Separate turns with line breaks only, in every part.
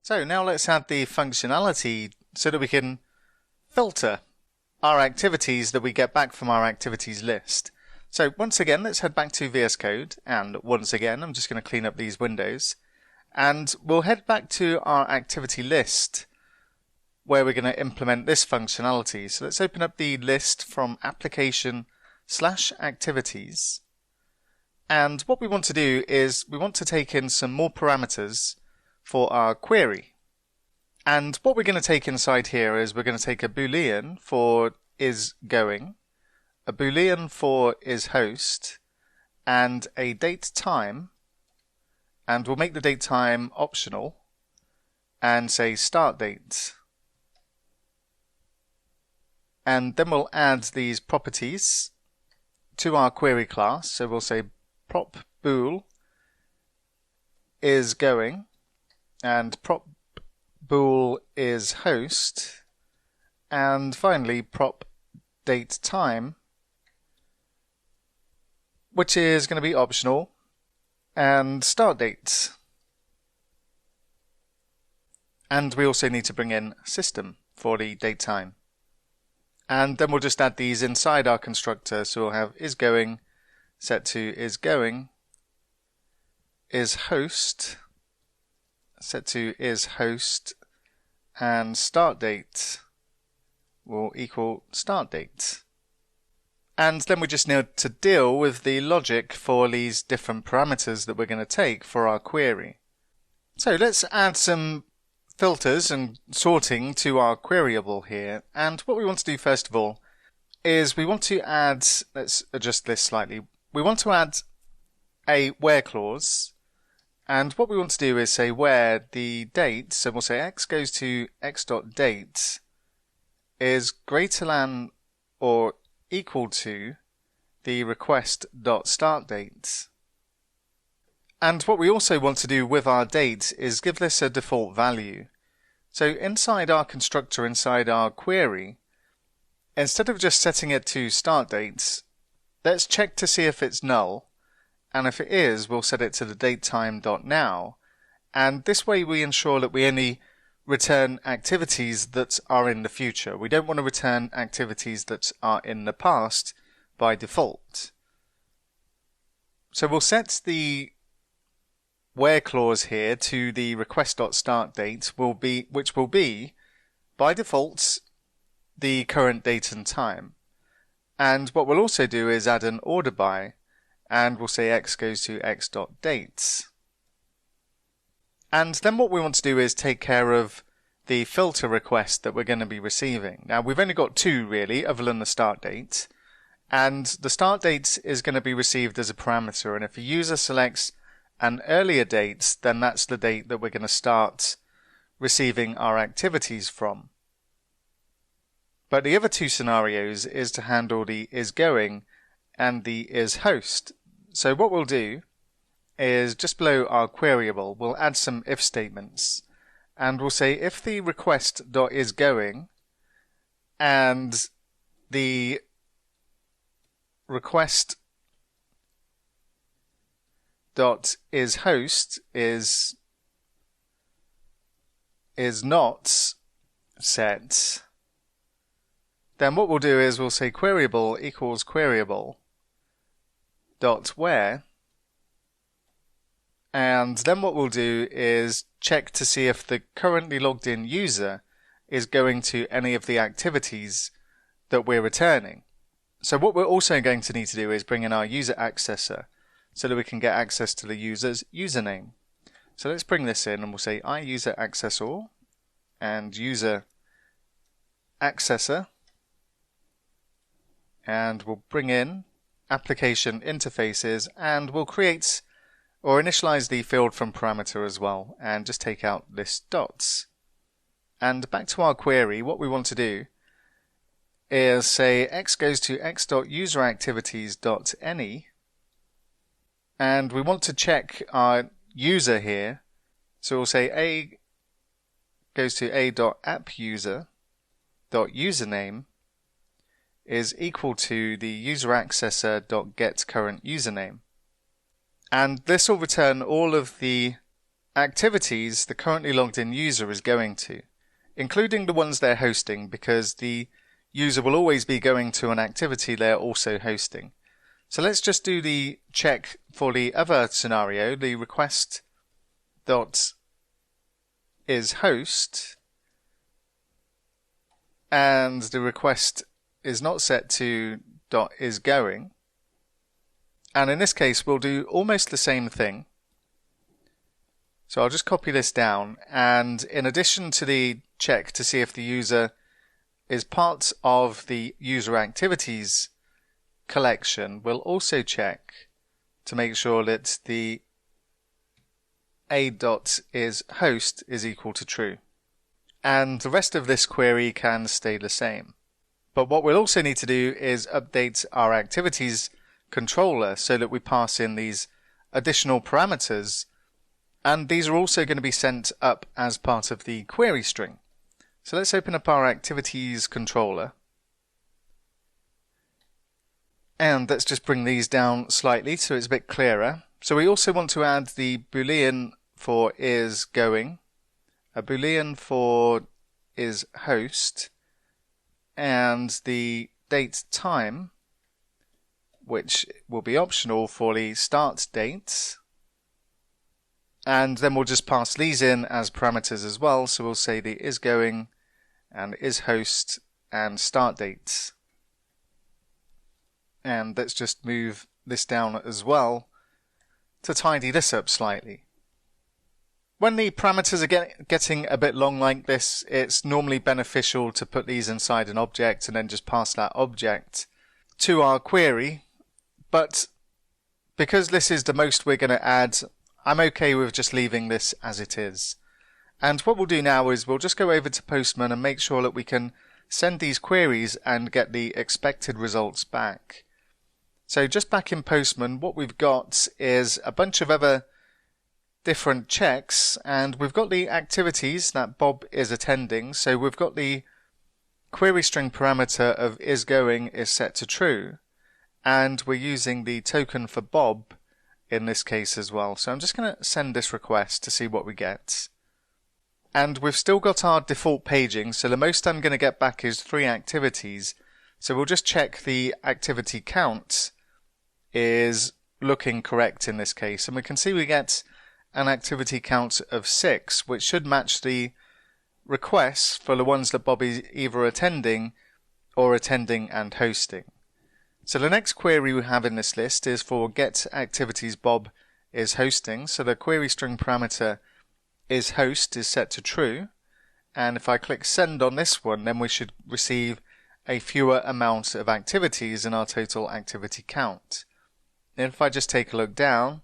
So now let's add the functionality so that we can filter our activities that we get back from our activities list. So once again, let's head back to VS Code, and once again, I'm just going to clean up these windows, and we'll head back to our activity list where we're going to implement this functionality. So let's open up the list from application/activities. And what we want to do is we want to take in some more parameters for our query. And what we're going to take inside here is we're going to take a boolean for is going, a boolean for is host, and a date time, and we'll make the date time optional and say start date. And then we'll add these properties to our query class. So we'll say prop bool is going and prop bool is host, and finally prop date time, which is going to be optional, and start date. And we also need to bring in system for the date time. And then we'll just add these inside our constructor. So we'll have is going set to is going, is host set to is host, and start date will equal start date. And then we just need to deal with the logic for these different parameters that we're going to take for our query. So let's add some filters and sorting to our queryable here. And what we want to do first of all is we want to add, let's adjust this slightly, we want to add a where clause. And what we want to do is say where the date, so we'll say x goes to x.date is greater than or equal to the request.startDate. And what we also want to do with our date is give this a default value. So inside our constructor, inside our query, instead of just setting it to start date, let's check to see if it's null. And if it is, we'll set it to the datetime.now. And this way we ensure that we only return activities that are in the future. We don't want to return activities that are in the past by default. So we'll set the where clause here to the request.startDate which will be by default the current date and time. And what we'll also do is add an order by, and we'll say x goes to x.date. And then what we want to do is take care of the filter request that we're going to be receiving. Now we've only got two really, other than the start date. And the start date is going to be received as a parameter, and if a user selects an earlier date, then that's the date that we're going to start receiving our activities from. But the other two scenarios is to handle the is going and the is host. So what we'll do is just below our queryable, we'll add some if statements, and we'll say if the request.isGoing and the request.isHost is not set, then what we'll do is we'll say queryable equals queryable dot where, and then what we'll do is check to see if the currently logged in user is going to any of the activities that we're returning. So what we're also going to need to do is bring in our user accessor so that we can get access to the user's username. So let's bring this in and we'll say iUser accessor and user accessor, and we'll bring in application interfaces, and we'll create or initialize the field from parameter as well, and just take out list dots. And back to our query, what we want to do is say x goes to x.userActivities.any, and we want to check our user here. So we'll say a goes to a.appUser.username is equal to the userAccessor.getCurrentUsername. And this will return all of the activities the currently logged in user is going to, including the ones they're hosting, because the user will always be going to an activity they're also hosting. So let's just do the check for the other scenario, the request dot is host, and the request is not set to dot is going. And in this case, we'll do almost the same thing. So I'll just copy this down, and in addition to the check to see if the user is part of the user activities collection, we'll also check to make sure that the a.isHost is equal to true. And the rest of this query can stay the same. But what we'll also need to do is update our activities controller so that we pass in these additional parameters, and these are also going to be sent up as part of the query string. So let's open up our activities controller, and let's just bring these down slightly so it's a bit clearer. So we also want to add the boolean for is going, a boolean for is host, and the date time, which will be optional for the start date. And then we'll just pass these in as parameters as well. So we'll say the is going and is host and start date. And let's just move this down as well to tidy this up slightly. When the parameters are getting a bit long like this, it's normally beneficial to put these inside an object and then just pass that object to our query. But because this is the most we're going to add, I'm okay with just leaving this as it is. And what we'll do now is we'll just go over to Postman and make sure that we can send these queries and get the expected results back. So just back in Postman, what we've got is a bunch of other different checks, and we've got the activities that Bob is attending. So we've got the query string parameter of is going is set to true, and we're using the token for Bob in this case as well. So I'm just going to send this request to see what we get. And we've still got our default paging, so the most I'm going to get back is 3 activities. So we'll just check the activity count is looking correct in this case, and we can see we get an activity count of 6, which should match the requests for the ones that Bob is either attending or attending and hosting. So the next query we have in this list is for get activities Bob is hosting. So the query string parameter is host is set to true, and if I click send on this one, then we should receive a fewer amount of activities in our total activity count. And if I just take a look down,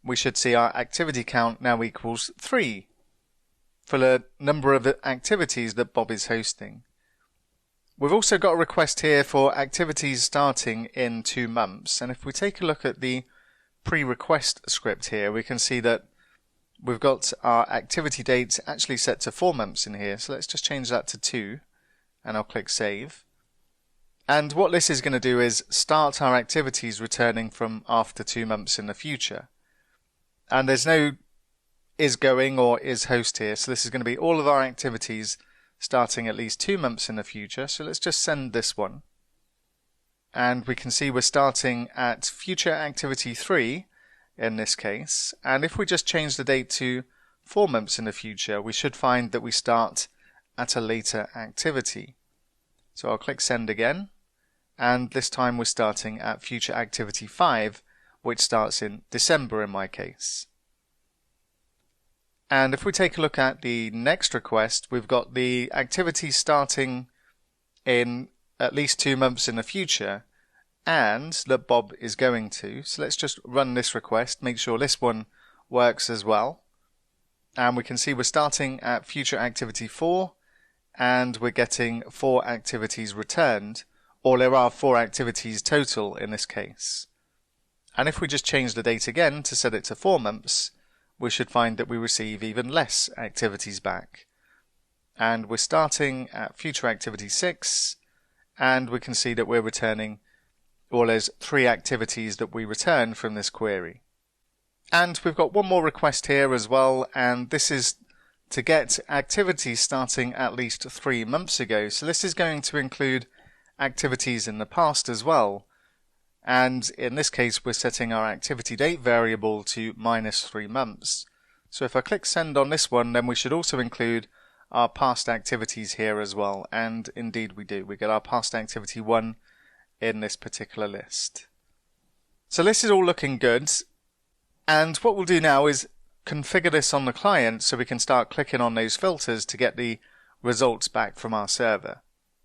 we should see our activity count now equals 3 for the number of activities that Bob is hosting. We've also got a request here for activities starting in 2 months, and if we take a look at the pre-request script here, we can see that we've got our activity date actually set to 4 months in here. So let's just change that to 2, and I'll click save. And what this is going to do is start our activities returning from after 2 months in the future. And there's no is going or is host here, so this is going to be all of our activities starting at least 2 months in the future. So let's just send this one. And we can see we're starting at future activity 3 in this case. And if we just change the date to 4 months in the future, we should find that we start at a later activity. So I'll click send again. And this time we're starting at future activity 5, which starts in December in my case. And if we take a look at the next request, we've got the activity starting in at least 2 months in the future, and that Bob is going to. So let's just run this request, make sure this one works as well. And we can see we're starting at future activity 4, and we're getting 4 activities returned, or there are 4 activities total in this case. And if we just change the date again to set it to 4 months, we should find that we receive even less activities back. And we're starting at future activity 6, and we can see that we're returning, or there's 3 activities that we return from this query. And we've got one more request here as well, and this is to get activities starting at least 3 months ago. So this is going to include activities in the past as well. And in this case, we're setting our activity date variable to -3 months. So if I click send on this one, then we should also include our past activities here as well. And indeed we do. We get our past activity 1 in this particular list. So this is all looking good. And what we'll do now is configure this on the client so we can start clicking on those filters to get the results back from our server.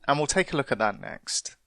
And we'll take a look at that next.